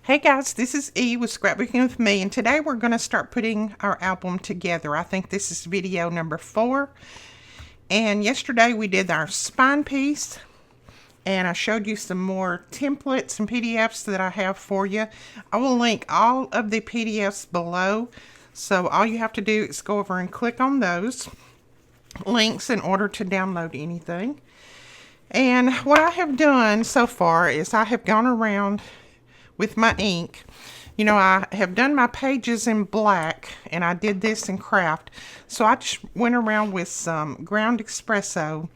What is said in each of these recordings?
Hey guys, this is E with Scrapbooking with me, and today we're going to start putting our album together. I think this is video number 4, and yesterday we did our spine piece, and I showed you some more templates and PDFs that I have for you. I will link all of the PDFs below, so all you have to do is go over and click on those links in order to download anything. And what I have done so far is I have gone around with my ink. You know, I have done my pages in black, and I did this in craft. So I just went around with some ground espresso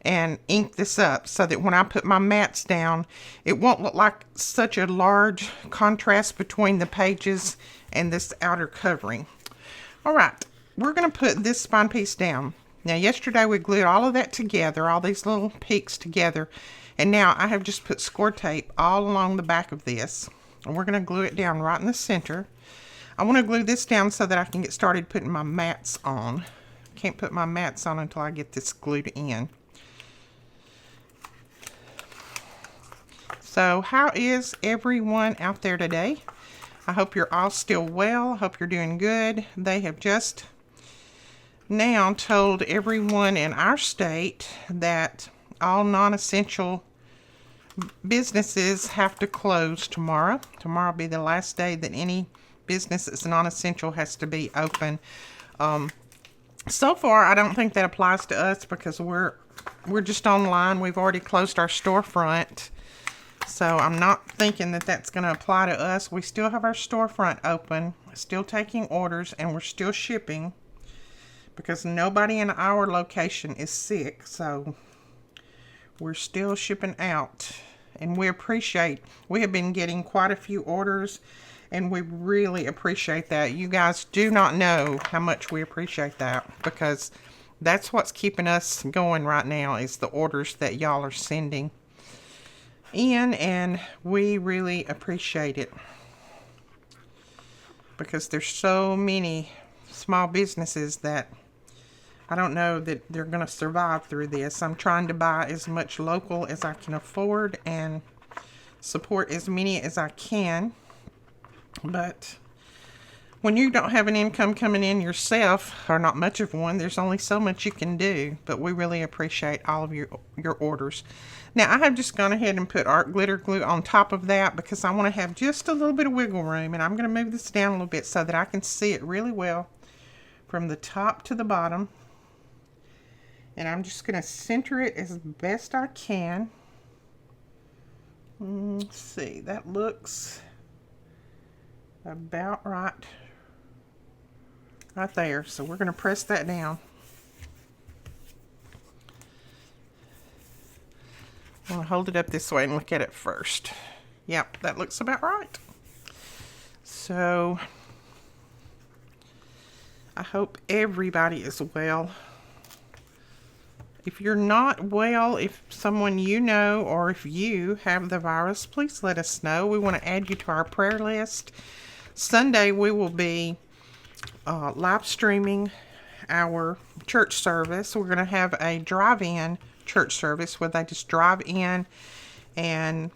and inked this up so that when I put my mats down, it won't look like such a large contrast between the pages and this outer covering. All right, we're going to put this spine piece down. Now, yesterday we glued all of that together, all these little peaks together. And now I have just put score tape all along the back of this. And we're going to glue it down right in the center. I want to glue this down so that I can get started putting my mats on. Can't put my mats on until I get this glued in. So how is everyone out there today? I hope you're all still well. I hope you're doing good. They have just now told everyone in our state that all non-essential businesses have to close tomorrow. Tomorrow will be the last day that any business that's non-essential has to be open. So far, I don't think that applies to us because we're just online. We've already closed our storefront. So I'm not thinking that that's going to apply to us. We still have our storefront open, still taking orders, and we're still shipping because nobody in our location is sick. So we're still shipping out, and we have been getting quite a few orders, and we really appreciate that. You guys do not know how much we appreciate that, because that's what's keeping us going right now is the orders that y'all are sending in, and we really appreciate it because there's so many small businesses that I don't know that they're going to survive through this. I'm trying to buy as much local as I can afford and support as many as I can. But when you don't have an income coming in yourself, or not much of one, there's only so much you can do. But we really appreciate all of your orders. Now, I have just gone ahead and put art glitter glue on top of that because I want to have just a little bit of wiggle room. And I'm going to move this down a little bit so that I can see it really well from the top to the bottom. And I'm just going to center it as best I can. Let's see, that looks about right there. So we're going to press that down. I'm going to hold it up this way and look at it first. Yep, that looks about right. So I hope everybody is well. If you're not well, if someone you know or if you have the virus, please let us know. We want to add you to our prayer list. Sunday, we will be live streaming our church service. We're going to have a drive-in church service where they just drive in and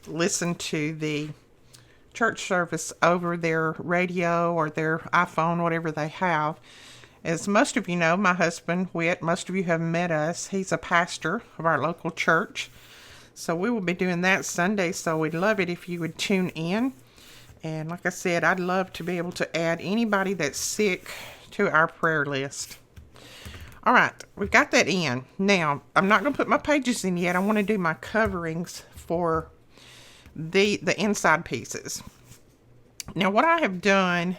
listen to the church service over their radio or their iPhone, whatever they have. As most of you know, my husband, Whit, most of you have met us. He's a pastor of our local church. So we will be doing that Sunday, so we'd love it if you would tune in. And like I said, I'd love to be able to add anybody that's sick to our prayer list. All right, we've got that in. Now, I'm not going to put my pages in yet. I want to do my coverings for the inside pieces. Now, what I have done,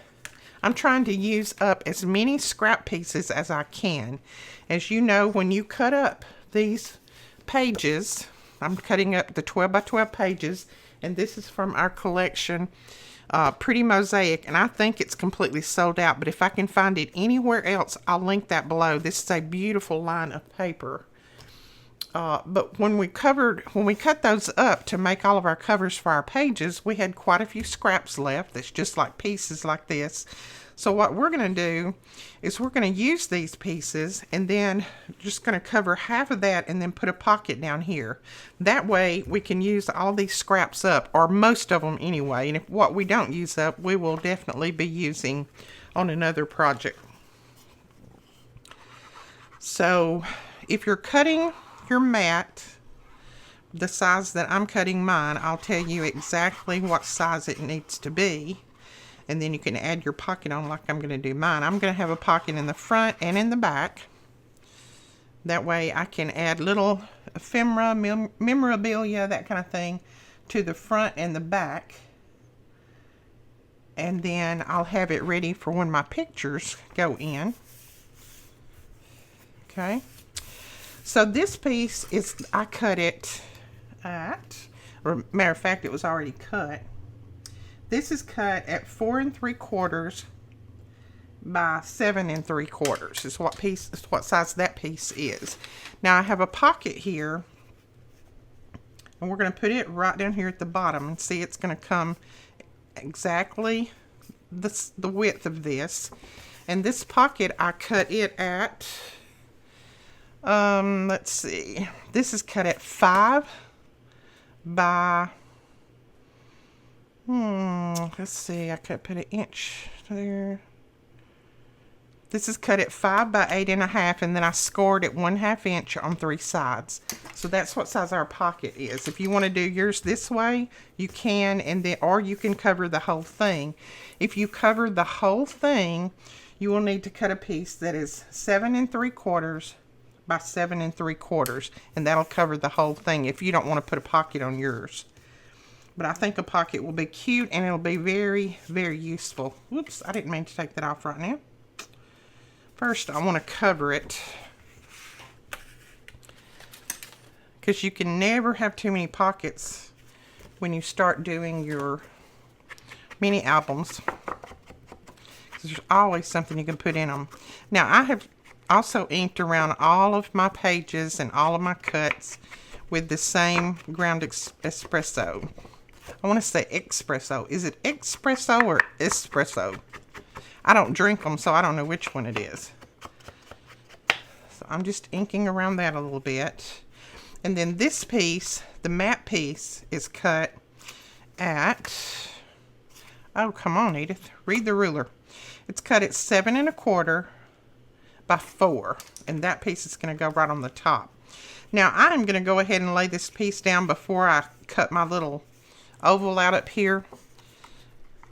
I'm trying to use up as many scrap pieces as I can. As you know, when you cut up these pages, I'm cutting up the 12 by 12 pages, and this is from our collection, Pretty Mosaic, and I think it's completely sold out, but if I can find it anywhere else, I'll link that below. This is a beautiful line of paper. But when we cut those up to make all of our covers for our pages, we had quite a few scraps left. That's just like pieces like this. So what we're going to do is we're going to use these pieces and then just going to cover half of that and then put a pocket down here. That way we can use all these scraps up, or most of them anyway. And if what we don't use up, we will definitely be using on another project. So if you're cutting your mat the size that I'm cutting mine, I'll tell you exactly what size it needs to be, and then you can add your pocket on like I'm going to do mine. I'm going to have a pocket in the front and in the back. That way I can add little ephemera, memorabilia, that kind of thing to the front and the back, and then I'll have it ready for when my pictures go in. Okay. So this piece is, I cut it at, or matter of fact, it was already cut. This is cut at 4 3/4 by 7 3/4 is what size that piece is. Now I have a pocket here, and we're going to put it right down here at the bottom, and see it's going to come exactly the width of this. And this pocket, I cut it at, let's see, this is cut at 5 by, let's see, I could put an inch there. This is cut at 5 by 8 1/2, and then I scored it 1/2 inch on 3 sides. So that's what size our pocket is. If you want to do yours this way, you can, and then, or you can cover the whole thing. If you cover the whole thing, you will need to cut a piece that is 7 3/4 by 7 3/4, and that'll cover the whole thing if you don't want to put a pocket on yours. But I think a pocket will be cute, and it'll be very, very useful. Whoops, I didn't mean to take that off right now. First, I want to cover it, because you can never have too many pockets when you start doing your mini albums, because there's always something you can put in them. Now, I have also inked around all of my pages and all of my cuts with the same ground espresso. I want to say espresso. Is it espresso or espresso? I don't drink them, so I don't know which one it is. So I'm just inking around that a little bit. And then this piece, the matte piece, is cut at, oh, come on, Edith, read the ruler. It's cut at 7 1/4 by 4, and that piece is going to go right on the top. Now I'm going to go ahead and lay this piece down before I cut my little oval out up here.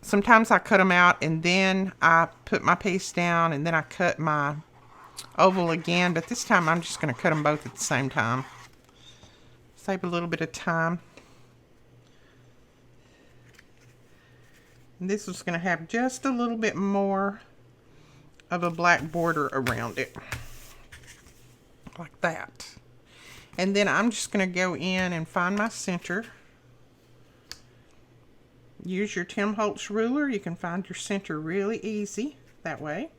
Sometimes I cut them out and then I put my piece down and then I cut my oval again, but this time I'm just going to cut them both at the same time. Save a little bit of time. And this is going to have just a little bit more of a black border around it, like that. And then I'm just going to go in and find my center. Use your Tim Holtz ruler. You can find your center really easy that way.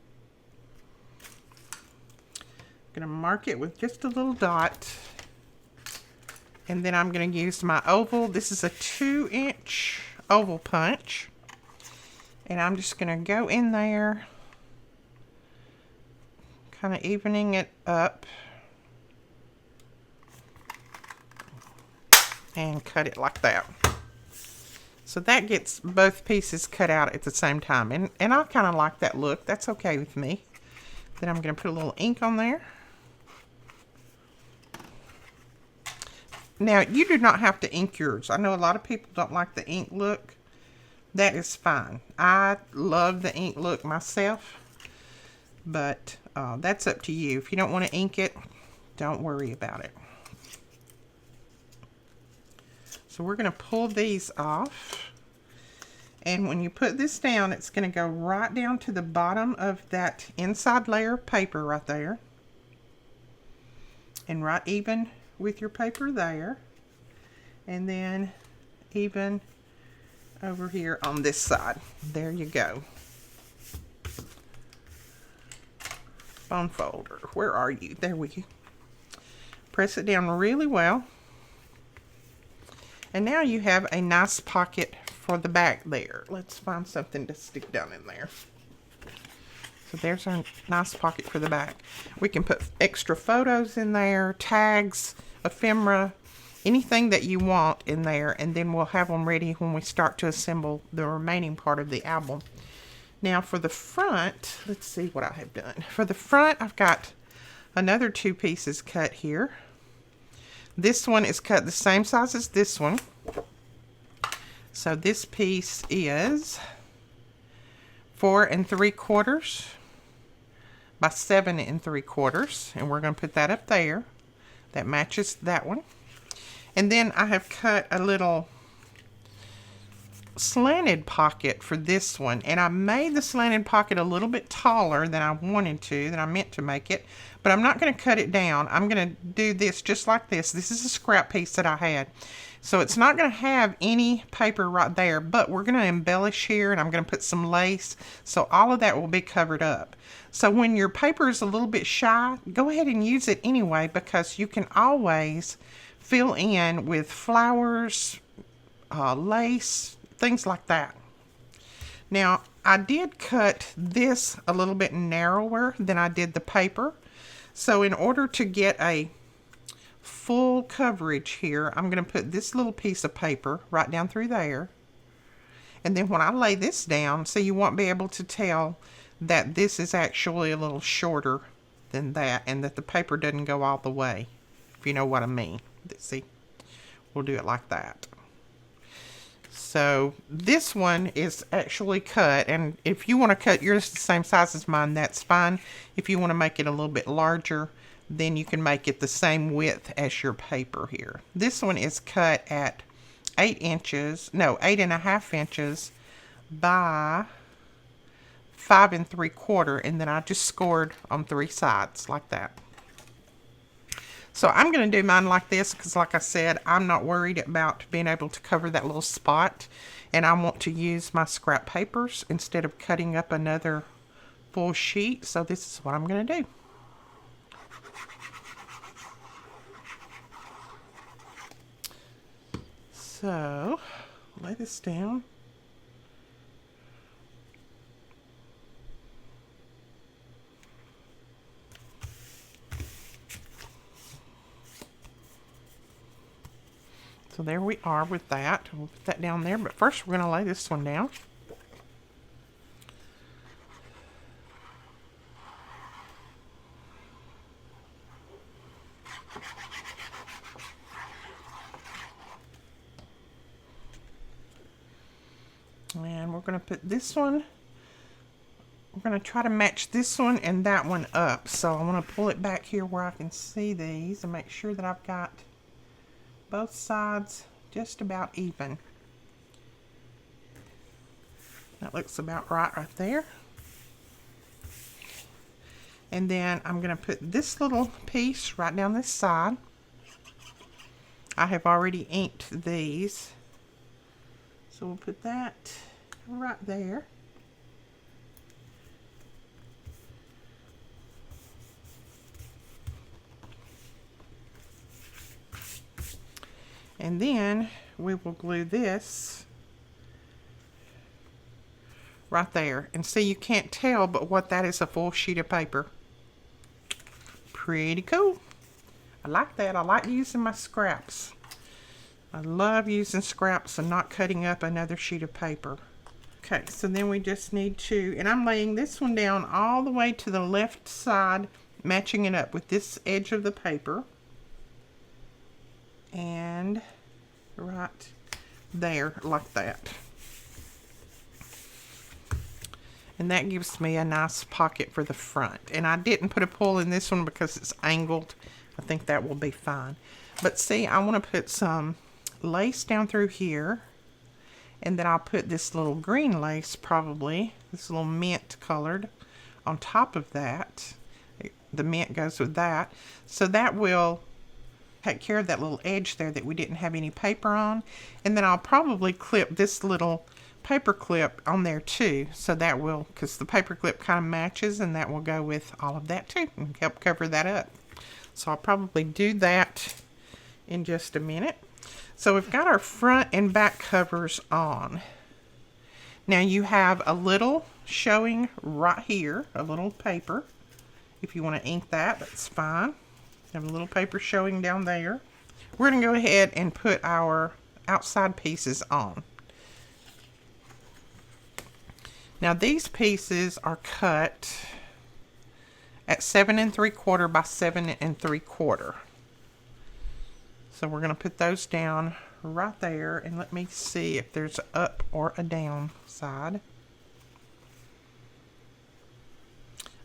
I'm going to mark it with just a little dot. And then I'm going to use my oval. This is a 2-inch oval punch. And I'm just going to go in there, kind of evening it up, and cut it like that. So that gets both pieces cut out at the same time. And I kind of like that look. That's okay with me. Then I'm going to put a little ink on there. Now, you do not have to ink yours. I know a lot of people don't like the ink look. That is fine. I love the ink look myself. But that's up to you. If you don't want to ink it, don't worry about it. So we're going to pull these off. And when you put this down, it's going to go right down to the bottom of that inside layer of paper right there. And right even with your paper there. And then even over here on this side. There you go. Bone folder. Where are you? There we go. Press it down really well. And now you have a nice pocket for the back there. Let's find something to stick down in there. So there's our nice pocket for the back. We can put extra photos in there, tags, ephemera, anything that you want in there, and then we'll have them ready when we start to assemble the remaining part of the album. Now for the front, let's see what I have done. For the front, I've got another 2 pieces cut here. This one is cut the same size as this one. So this piece is 4 3/4 by 7 3/4, and we're going to put that up there. That matches that one. And then I have cut a little slanted pocket for this one, and I made the slanted pocket a little bit taller than I wanted to, than I meant to make it, but I'm not going to cut it down. I'm going to do this just like this. This is a scrap piece that I had, so it's not going to have any paper right there, but we're going to embellish here, and I'm going to put some lace, so all of that will be covered up. So when your paper is a little bit shy, go ahead and use it anyway, because you can always fill in with flowers, lace, things like that. Now, I did cut this a little bit narrower than I did the paper. So in order to get a full coverage here, I'm going to put this little piece of paper right down through there. And then when I lay this down, so you won't be able to tell that this is actually a little shorter than that, and that the paper doesn't go all the way, if you know what I mean. See, we'll do it like that. So this one is actually cut, and if you want to cut yours the same size as mine, that's fine. If you want to make it a little bit larger, then you can make it the same width as your paper here. This one is cut at 8.5 inches by 5 3/4, and then I just scored on 3 sides like that. So I'm going to do mine like this because, like I said, I'm not worried about being able to cover that little spot, and I want to use my scrap papers instead of cutting up another full sheet. So this is what I'm going to do. So lay this down. So there we are with that. We'll put that down there, but first we're going to lay this one down. And we're going to put this one, we're going to try to match this one and that one up. So I want to pull it back here where I can see these and make sure that I've got both sides just about even. That looks about right there. And then I'm going to put this little piece right down this side. I have already inked these, so we'll put that right there. And then we will glue this right there. And see, you can't tell, but what that is, a full sheet of paper. Pretty cool. I like that. I like using my scraps. I love using scraps and not cutting up another sheet of paper. Okay, so then we just need to, and I'm laying this one down all the way to the left side, matching it up with this edge of the paper. And right there, like that. And that gives me a nice pocket for the front. And I didn't put a pull in this one because it's angled. I think that will be fine. But see, I want to put some lace down through here. And then I'll put this little green lace, probably, this little mint colored, on top of that. The mint goes with that. So that will take care of that little edge there that we didn't have any paper on. And then I'll probably clip this little paper clip on there too. So that will, because the paper clip kind of matches, and that will go with all of that too and help cover that up. So I'll probably do that in just a minute. So we've got our front and back covers on. Now you have a little showing right here, a little paper. If you want to ink that, that's fine. You have a little paper showing down there. We're going to go ahead and put our outside pieces on. Now these pieces are cut at 7 3/4 by 7 3/4. So we're going to put those down right there, and let me see if there's an up or a down side.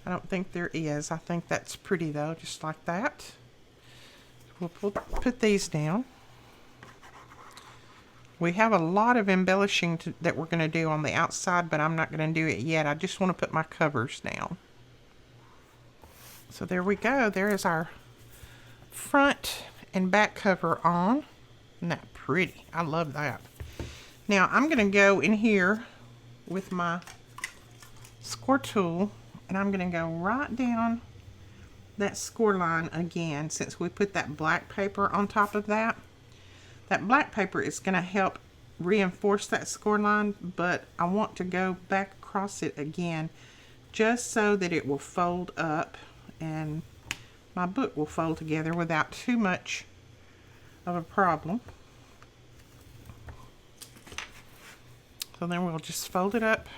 I don't think there is. I think that's pretty though, just like that. We'll put these down. We have a lot of embellishing that we're going to do on the outside, but I'm not going to do it yet. I just want to put my covers down. So there we go. There is our front and back cover on. Isn't that pretty? I love that. Now I'm going to go in here with my score tool, and I'm going to go right down that score line again. Since we put that black paper on top of that, that black paper is going to help reinforce that score line, but I want to go back across it again just so that it will fold up and my book will fold together without too much of a problem. So then we'll just fold it up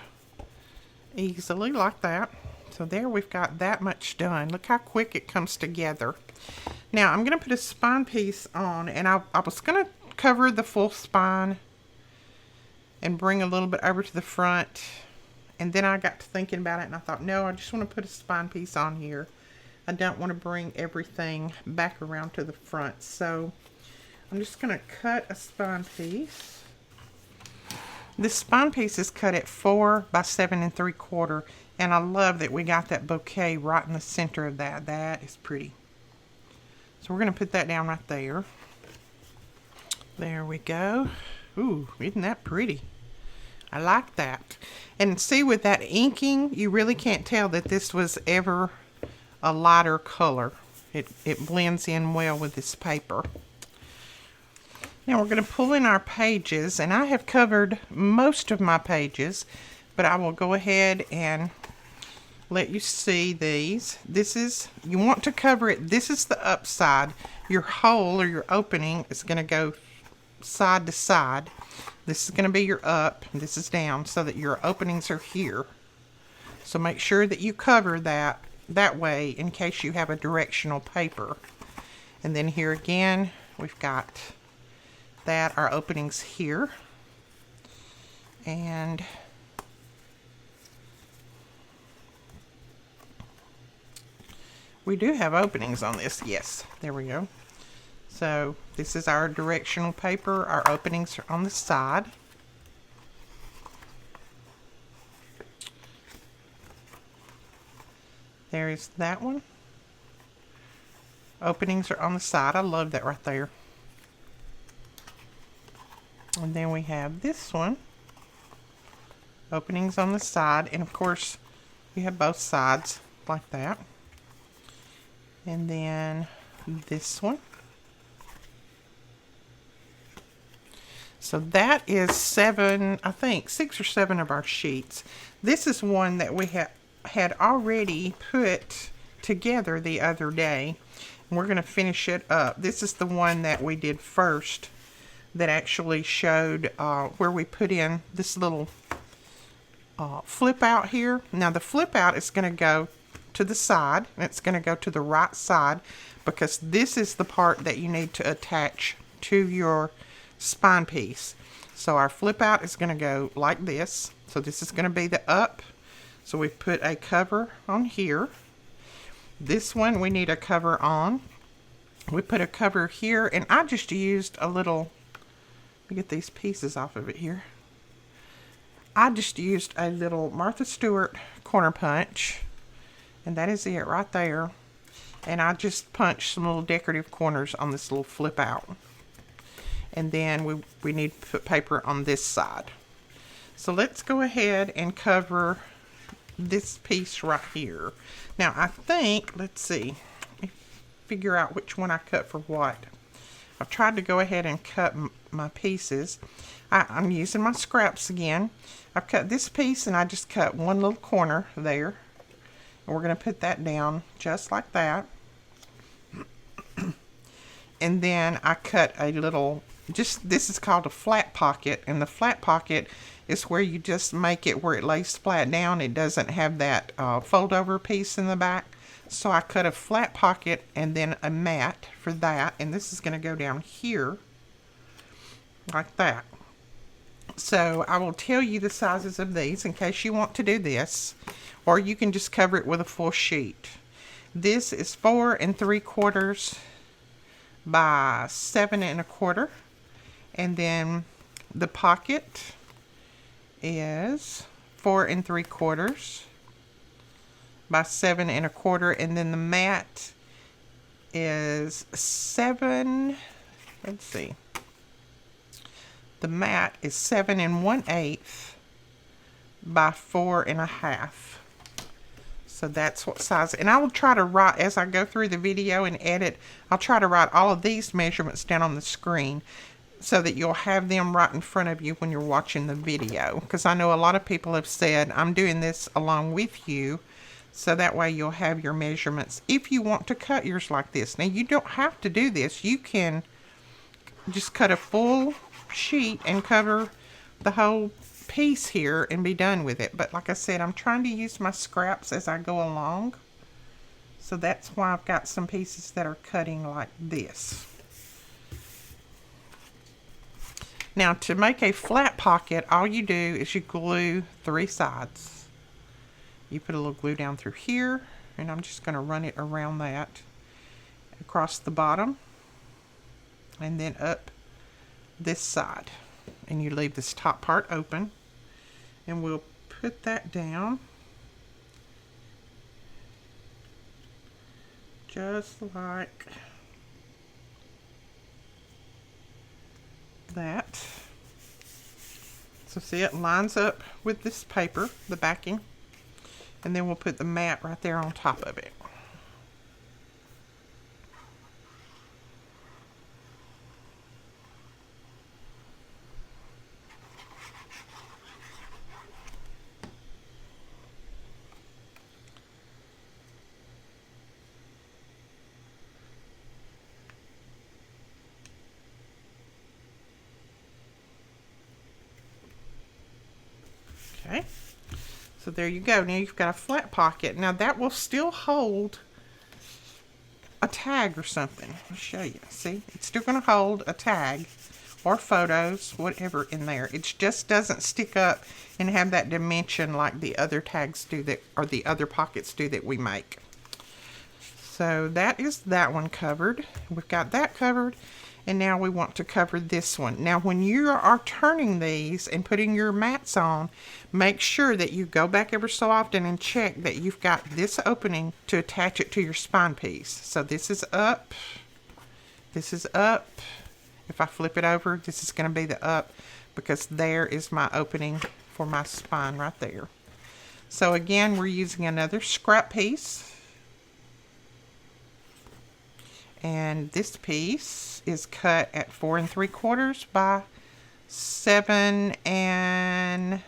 easily like that. So there, we've got that much done. Look how quick it comes together. Now I'm going to put a spine piece on, and I was going to cover the full spine and bring a little bit over to the front, and then I got to thinking about it and I thought, no, I just want to put a spine piece on here. I don't want to bring everything back around to the front. So I'm just going to cut a spine piece. This spine piece is cut at 4 by 7 3/4, and I love that we got that bouquet right in the center of that. That is pretty. So we're going to put that down right there. There we go. Ooh, isn't that pretty? I like that. And see, with that inking, you really can't tell that this was ever a lighter color. It blends in well with this paper. Now we're going to pull in our pages, and I have covered most of my pages, but I will go ahead and let you see these. This is, you want to cover it, this is the upside. Your hole or your opening is going to go side to side. This is going to be your up, and this is down, so that your openings are here. So make sure that you cover that way in case you have a directional paper. And then here again, we've got that, our openings here. And we do have openings on this. Yes, there we go. So this is our directional paper. Our openings are on the side. There is that one. Openings are on the side. I love that right there. And then we have this one. Openings on the side. And of course, you have both sides like that. And then this one. So that is 7, I think 6 or 7 of our sheets. This is one that we had already put together the other day. We're going to finish it up. This is the one that we did first that actually showed where we put in this little flip out here. Now the flip out is going to go to the side, and it's going to go to the right side, because this is the part that you need to attach to your spine piece. So our flip out is going to go like this. So this is going to be the up. So we put a cover on here. This one we need a cover on. We put a cover here, and I just used a little, let me get these pieces off of it here. I just used a little Martha Stewart corner punch, and that is it right there. And I just punched some little decorative corners on this little flip out. And then we need to put paper on this side. So let's go ahead and cover this piece right here. Now I think, let's see, figure out which one I cut for what. I've tried to go ahead and cut my pieces. I'm using my scraps again. I've cut this piece and I just cut one little corner there. And we're going to put that down just like that. And then I cut a little, this is called a flat pocket. And the flat pocket is where you just make it where it lays flat down. It doesn't have that fold over piece in the back. So I cut a flat pocket and then a mat for that. And this is going to go down here like that. So I will tell you the sizes of these in case you want to do this. Or you can just cover it with a full sheet. This is 4 3/4 by 7 1/4. And then the pocket is 4 3/4 by 7 1/4, and then the mat is 7, let's see, the mat is 7 1/8 by 4 1/2. So that's what size, and I will try to write, as I go through the video and edit, I'll try to write all of these measurements down on the screen so that you'll have them right in front of you when you're watching the video. Because I know a lot of people have said, I'm doing this along with you, so that way you'll have your measurements if you want to cut yours like this. Now you don't have to do this. You can just cut a full sheet and cover the whole piece here and be done with it. But like I said, I'm trying to use my scraps as I go along. So that's why I've got some pieces that are cutting like this. Now to make a flat pocket, all you do is you glue 3 sides. You put a little glue down through here, and I'm just going to run it around that, across the bottom, and then up this side. And you leave this top part open, and we'll put that down just like that. So see, it lines up with this paper, the backing, and then we'll put the mat right there on top of it. Okay, so there you go. Now you've got a flat pocket. Now that will still hold a tag or something. I'll show you. See, it's still going to hold a tag or photos, whatever in there. It just doesn't stick up and have that dimension like the other tags do, that, or the other pockets do that we make. So that is that one covered. We've got that covered. And now we want to cover this one. Now when you are turning these and putting your mats on, make sure that you go back ever so often and check that you've got this opening to attach it to your spine piece. So this is up, this is up. If I flip it over, this is going to be the up, because there is my opening for my spine right there. So again, we're using another scrap piece. And this piece is cut at 4 3/4 by 7 1/4.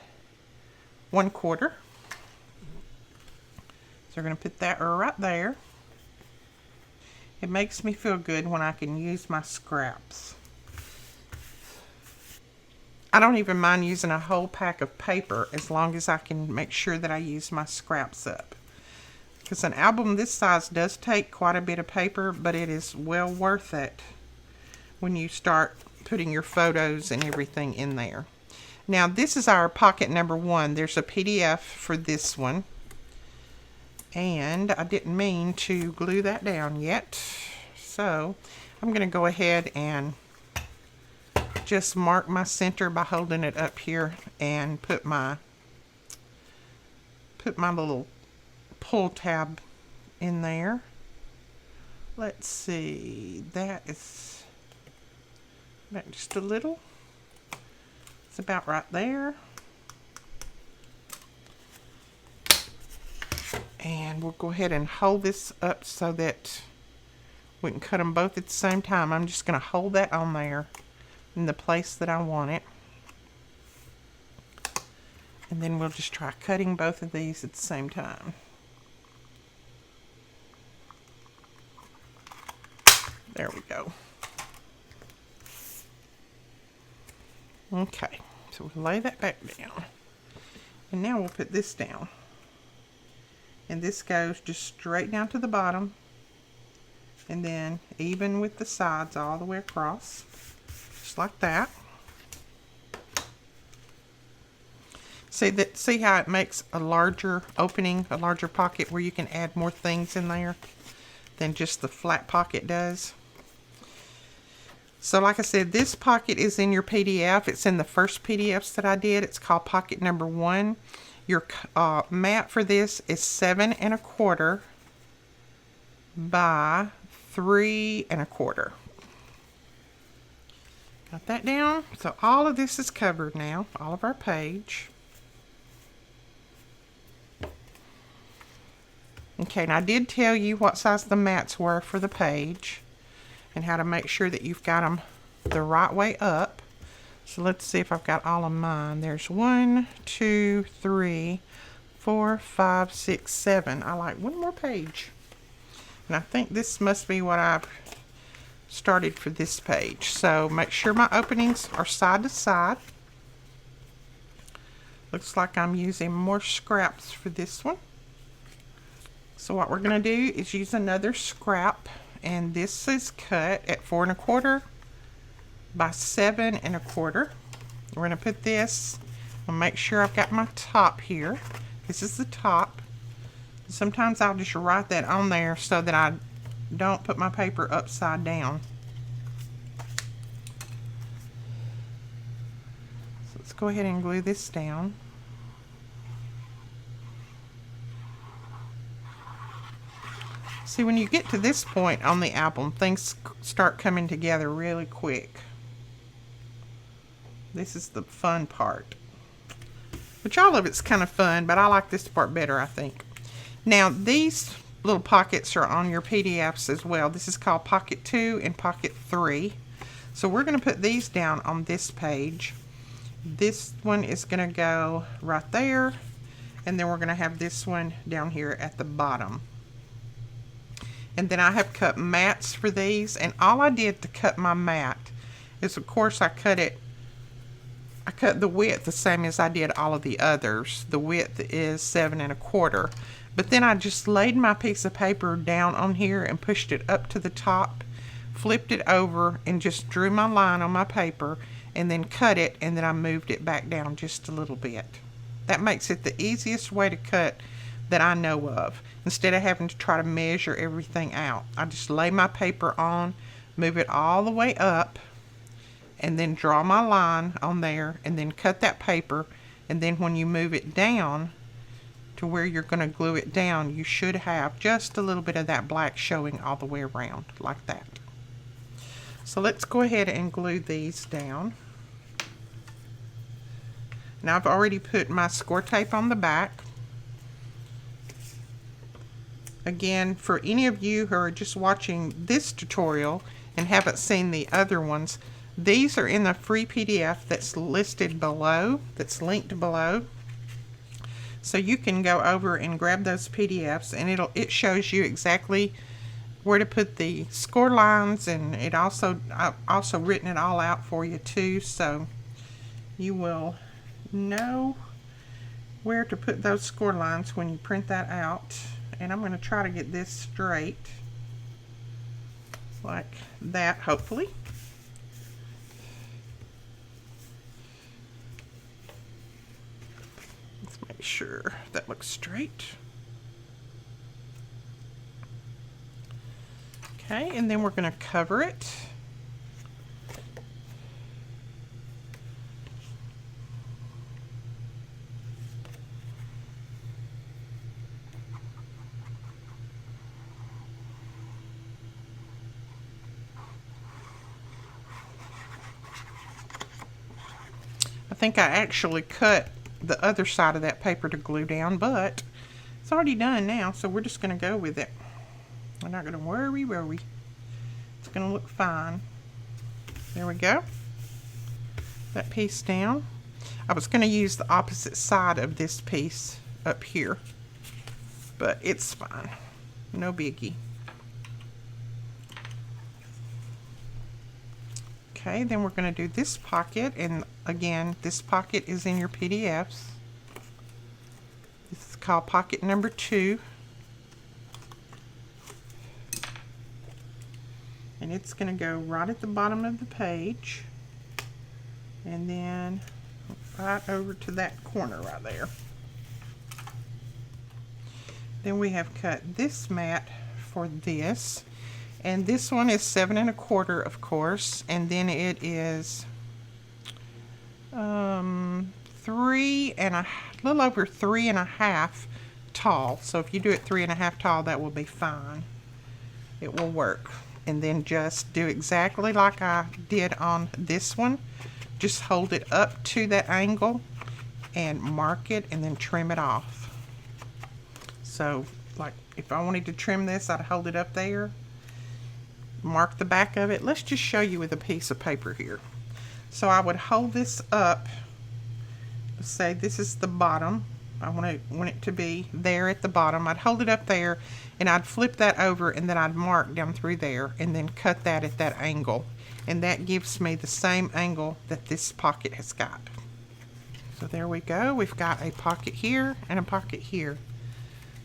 So we're going to put that right there. It makes me feel good when I can use my scraps. I don't even mind using a whole pack of paper as long as I can make sure that I use my scraps up. Because an album this size does take quite a bit of paper, but it is well worth it when you start putting your photos and everything in there. Now this is our pocket number 1. There's a PDF for this one. And I didn't mean to glue that down yet. So I'm going to go ahead and just mark my center by holding it up here and put my little pull tab in there. Let's see, that is back just a little. It's about right there. And we'll go ahead and hold this up so that We can cut them both at the same time. I'm just going to hold that on there in the place that I want it. And then we'll just try cutting both of these at the same time. There we go. Okay, so we'll lay that back down. And now we'll put this down. And this goes just straight down to the bottom. And then even with the sides all the way across. Just like that. See how it makes a larger opening, a larger pocket where you can add more things in there than just the flat pocket does. So like I said, this pocket is in your PDF. It's in the first PDFs that I did. It's called pocket number 1. Your mat for this is 7 1/4 by 3 1/4. Got that down? So all of this is covered now, all of our page. Okay, and I did tell you what size the mats were for the page and how to make sure that you've got them the right way up. So let's see if I've got all of mine. There's 1, 2, 3, 4, 5, 6, 7. I like one more page. And I think this must be what I've started for this page. So make sure my openings are side to side. Looks like I'm using more scraps for this one. So what we're going to do is use another scrap, and this is cut at 4 1/4 by 7 1/4. We're going to put this, I'll make sure I've got my top here. This is the top. Sometimes I'll just write that on there so that I don't put my paper upside down. So let's go ahead and glue this down. See, when you get to this point on the album, things start coming together really quick. This is the fun part. Which all of it's kind of fun, but I like this part better, I think. Now, these little pockets are on your PDFs as well. This is called Pocket 2 and Pocket 3. So we're going to put these down on this page. This one is going to go right there. And then we're going to have this one down here at the bottom. And then I have cut mats for these, and all I did to cut my mat is, of course, I cut the width the same as I did all of the others. The width is 7 1/4, but then I just laid my piece of paper down on here and pushed it up to the top, flipped it over, and just drew my line on my paper, and then cut it, and then I moved it back down just a little bit. That makes it the easiest way to cut that I know of. Instead of having to try to measure everything out, I just lay my paper on, move it all the way up, and then draw my line on there, and then cut that paper. And then when you move it down to where you're going to glue it down, you should have just a little bit of that black showing all the way around, like that. So let's go ahead and glue these down. Now I've already put my score tape on the back. Again, for any of you who are just watching this tutorial and haven't seen the other ones, these are in the free PDF that's listed below, that's linked below. So you can go over and grab those PDFs, and it shows you exactly where to put the score lines, and I've also written it all out for you too, so you will know where to put those score lines when you print that out. And I'm going to try to get this straight like that, hopefully. Let's make sure that looks straight. Okay, and then we're going to cover it. I think I actually cut the other side of that paper to glue down, but it's already done now, so we're just going to go with it. We're not going to worry. going to look fine. There we go. That piece down. I was going to use the opposite side of this piece up here, but it's fine. No biggie. Okay, then we're going to do this pocket, and again, this pocket is in your PDFs. This is called pocket number 2. And it's going to go right at the bottom of the page, and then right over to that corner right there. Then we have cut this mat for this, and this one is 7 1/4, of course, and then it is 3 and a little over 3 1/2 tall. So if you do it 3 1/2 tall, that will be fine. It will work. And then just do exactly like I did on this one. Just hold it up to that angle and mark it, and then trim it off. So like if I wanted to trim this, I'd hold it up there, mark the back of it. Let's just show you with a piece of paper here. So I would hold this up, let's say this is the bottom. I want it to be there at the bottom. I'd hold it up there, and I'd flip that over, and then I'd mark down through there, and then cut that at that angle. And that gives me the same angle that this pocket has got. So there we go. We've got a pocket here and a pocket here.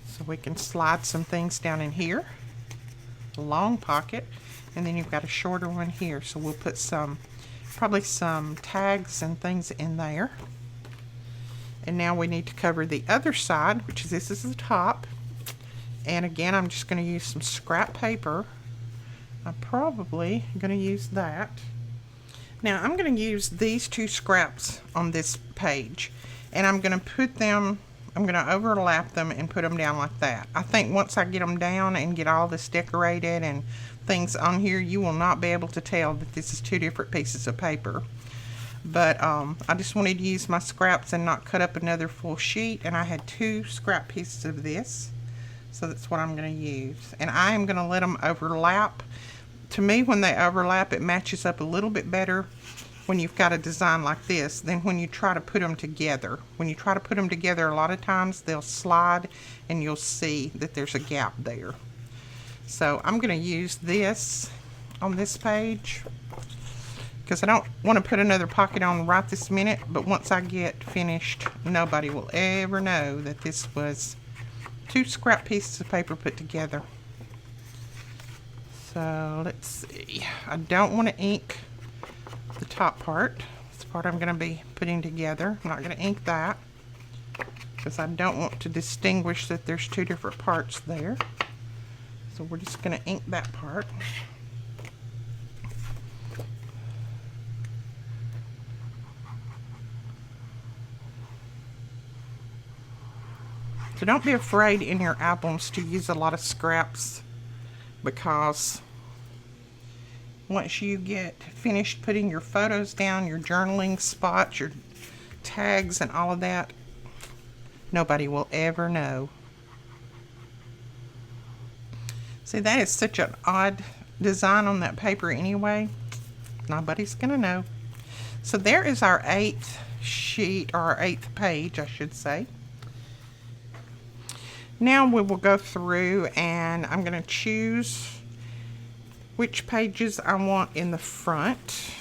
So we can slide some things down in here. A long pocket. And then you've got a shorter one here. So we'll put probably some tags and things in there. And now we need to cover the other side, which is this is the top. And again, I'm just going to use some scrap paper. I'm probably going to use that. Now I'm going to use these 2 scraps on this page, and I'm going to put them, I'm going to overlap them and put them down like that. I think once I get them down and get all this decorated and things on here, you will not be able to tell that this is 2 different pieces of paper. But I just wanted to use my scraps and not cut up another full sheet, and I had 2 scrap pieces of this, so that's what I'm going to use. And I am going to let them overlap. To me, when they overlap, it matches up a little bit better when you've got a design like this than when you try to put them together. When you try to put them together, a lot of times they'll slide and you'll see that there's a gap there. So I'm going to use this on this page because I don't want to put another pocket on right this minute, but once I get finished, nobody will ever know that this was 2 scrap pieces of paper put together. So let's see. I don't want to ink the top part. This part I'm going to be putting together. I'm not going to ink that because I don't want to distinguish that there's 2 different parts there. So we're just going to ink that part. So don't be afraid in your albums to use a lot of scraps, because once you get finished putting your photos down, your journaling spots, your tags and all of that, nobody will ever know. See, that is such an odd design on that paper anyway. Nobody's gonna know. So there is our 8th sheet, or our 8th page, I should say. Now we will go through, and I'm going to choose which pages I want in the front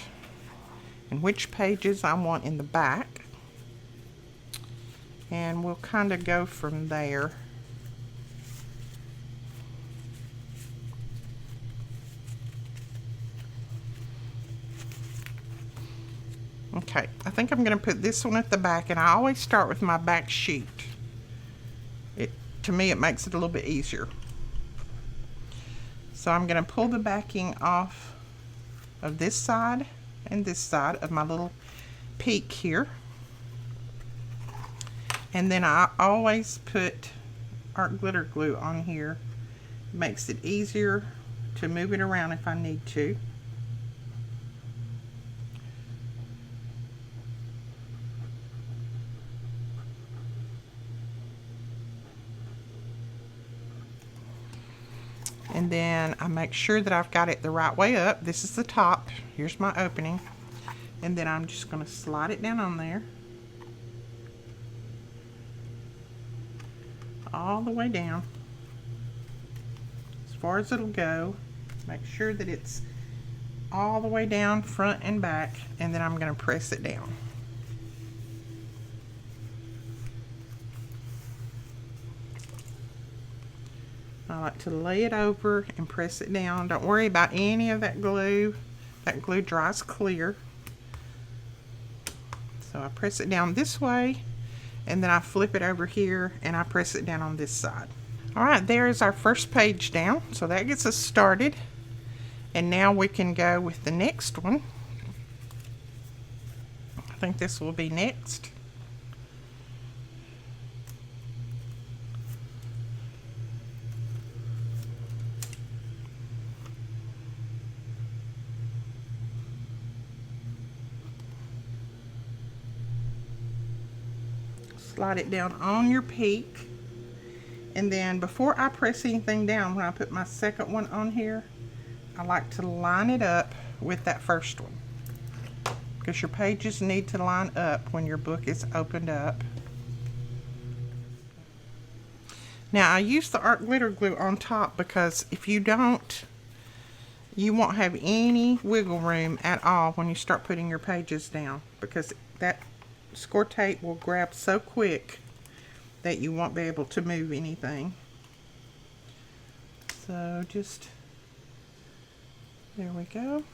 and which pages I want in the back, and we'll kind of go from there. Okay, I think I'm going to put this one at the back, and I always start with my back sheet. To me, it makes it a little bit easier. So I'm going to pull the backing off of this side and this side of my little peak here. And then I always put art glitter glue on here. It makes it easier to move it around if I need to. And And then I make sure that I've got it the right way up. This is the top. Here's my opening. And then I'm just going to slide it down on there. All the way down. As far as it'll go. Make sure that it's all the way down, front and back. And then I'm going to press it down. I like to lay it over and press it down. Don't worry about any of that glue. That glue dries clear. So I press it down this way, and then I flip it over here and I press it down on this side. Alright, there is our first page down. So that gets us started. And now we can go with the next one. I think this will be next. Slide it down on your peak, and then before I press anything down, when I put my second one on here, I like to line it up with that first one, because your pages need to line up when your book is opened up. Now I use the art glitter glue on top because if you don't, you won't have any wiggle room at all when you start putting your pages down, because that score tape will grab so quick that you won't be able to move anything. So just, there we go.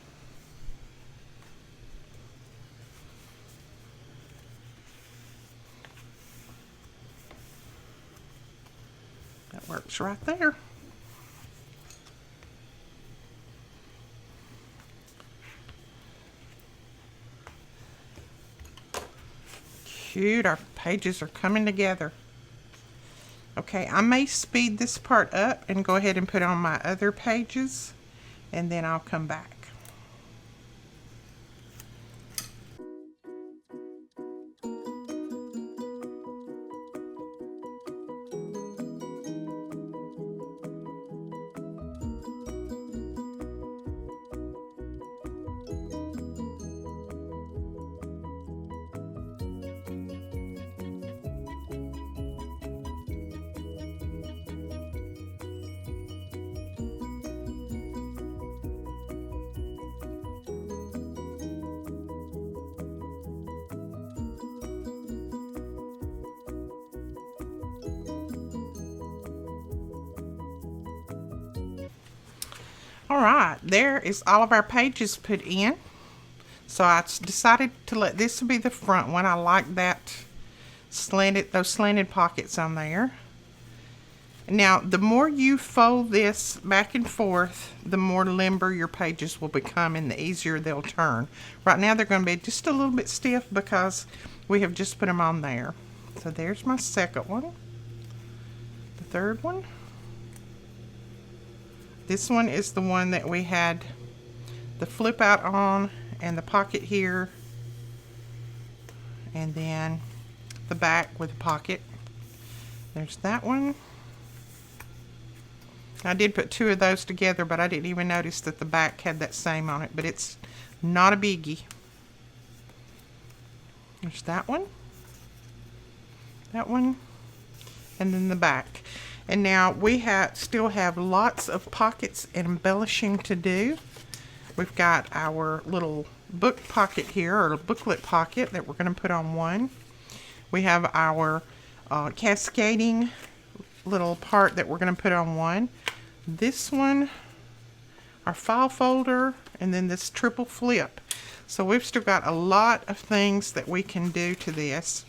That works right there. Cute, our pages are coming together. Okay, I may speed this part up and go ahead and put on my other pages, and then I'll come back. Alright, there is all of our pages put in. So I decided to let this be the front one. I like that slanted, those slanted pockets on there. Now, the more you fold this back and forth, the more limber your pages will become and the easier they'll turn. Right now they're going to be just a little bit stiff because we have just put them on there. So there's my second one. The third one. This one is the one that we had the flip out on and the pocket here, and then the back with the pocket. There's that one. I did put two of those together, but I didn't even notice that the back had that same on it, but it's not a biggie. There's that one, and then the back. And now we still have lots of pockets and embellishing to do. We've got our little book pocket here, or booklet pocket, that we're going to put on one. We have our cascading little part that we're going to put on one. This one, our file folder, and then this triple flip. So we've still got a lot of things that we can do to this.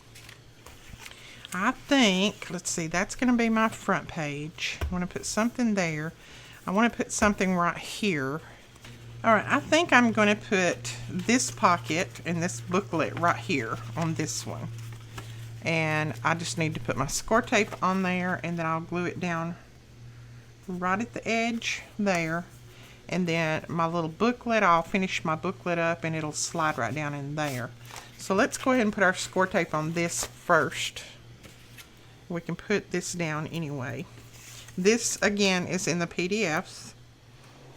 I think, let's see, that's going to be my front page. I want to put something there. I want to put something right here. Alright, I think I'm going to put this pocket and this booklet right here on this one. And I just need to put my score tape on there, and then I'll glue it down right at the edge there. And then my little booklet, I'll finish my booklet up and it'll slide right down in there. So let's go ahead and put our score tape on this first. We can put this down anyway. This again is in the PDFs.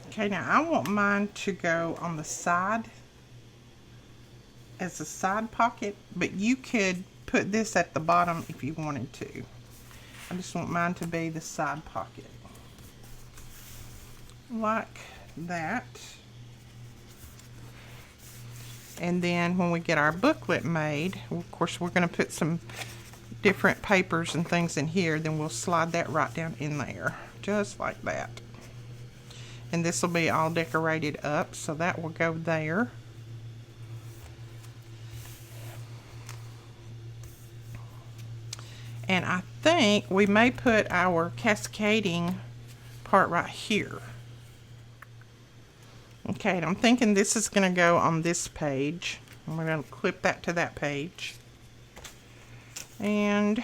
Okay, now I want mine to go on the side as a side pocket, but you could put this at the bottom if you wanted to. I just want mine to be the side pocket. Like that. And then when we get our booklet made, of course we're going to put some different papers and things in here, then we'll slide that right down in there, just like that. And this will be all decorated up, so that will go there. And I think we may put our cascading part right here. Okay, and I'm thinking this is going to go on this page. I'm going to clip that to that page. And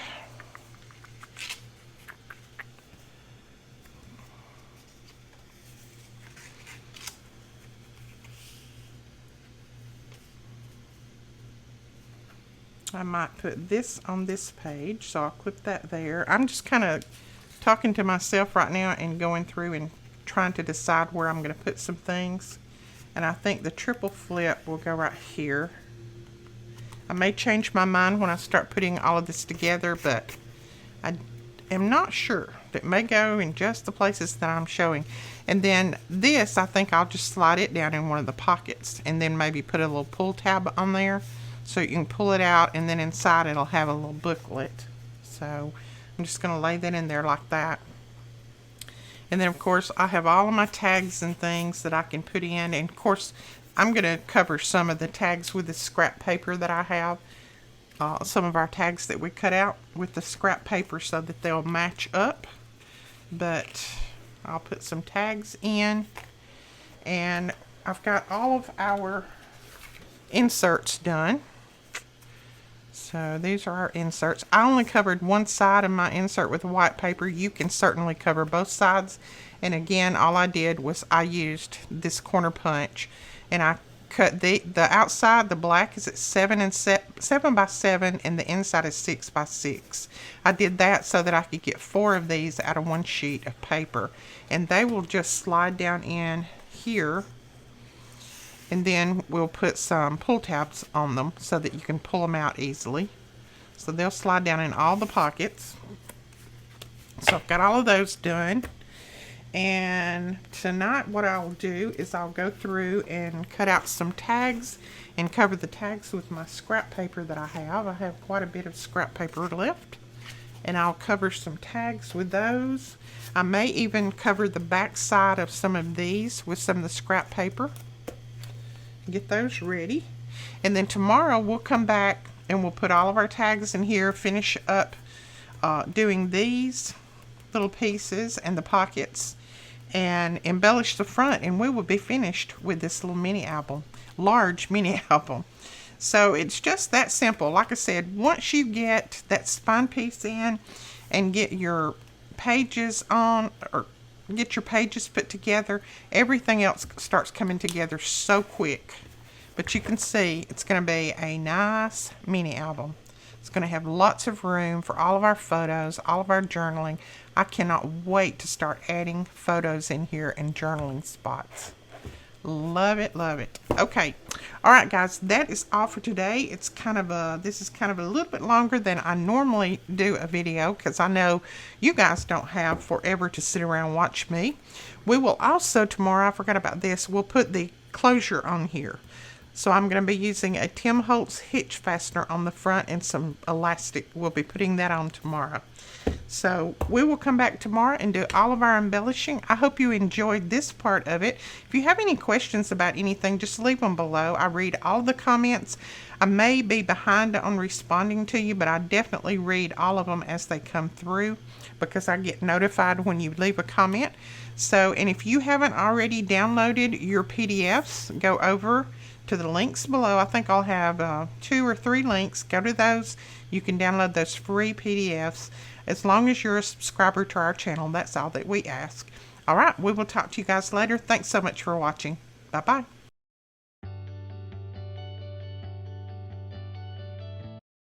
I might put this on this page, so I'll clip that there. I'm just kind of talking to myself right now and going through and trying to decide where I'm going to put some things. And I think the triple flip will go right here. I may change my mind when I start putting all of this together, but I am not sure. It may go in just the places that I'm showing. And then this, I think I'll just slide it down in one of the pockets and then maybe put a little pull tab on there so you can pull it out, and then inside it'll have a little booklet. So I'm just going to lay that in there like that. And then of course I have all of my tags and things that I can put in, and of course I'm going to cover some of the tags with the scrap paper that I have. Some of our tags that we cut out with the scrap paper so that they'll match up. But I'll put some tags in, and I've got all of our inserts done. So these are our inserts. I only covered one side of my insert with white paper. You can certainly cover both sides. And again, all I did was I used this corner punch, and I cut the outside. The black is at 7 by 7, and the inside is 6 by 6. I did that so that I could get 4 of these out of one sheet of paper, and they will just slide down in here. And then we'll put some pull tabs on them so that you can pull them out easily. So they'll slide down in all the pockets. So I've got all of those done. And tonight what I'll do is I'll go through and cut out some tags and cover the tags with my scrap paper that I have. I have quite a bit of scrap paper left. And I'll cover some tags with those. I may even cover the back side of some of these with some of the scrap paper. Get those ready, and then tomorrow we'll come back and we'll put all of our tags in here, finish up doing these little pieces and the pockets, and embellish the front, and we will be finished with this little mini album, large mini album. So it's just that simple. Like I said, once you get that spine piece in and get your pages on, or get your pages put together, everything else starts coming together so quick. But you can see it's going to be a nice mini album. It's going to have lots of room for all of our photos, all of our journaling. I cannot wait to start adding photos in here and journaling spots. Love it, love it. Okay, all right guys, that is all for today. It's kind of this is kind of a little bit longer than I normally do a video, because I know you guys don't have forever to sit around and watch me. We will also tomorrow, I forgot about this, we'll put the closure on here. So I'm going to be using a Tim Holtz hitch fastener on the front and some elastic. We'll be putting that on tomorrow. So we will come back tomorrow and do all of our embellishing. I hope you enjoyed this part of it. If you have any questions about anything, just leave them below. I read all the comments. I may be behind on responding to you, but I definitely read all of them as they come through, because I get notified when you leave a comment. So, and if you haven't already downloaded your PDFs, go over to the links below. I think I'll have 2 or 3 links. Go to those. You can download those free PDFs. As long as you're a subscriber to our channel, that's all that we ask. All right, we will talk to you guys later. Thanks so much for watching. Bye-bye.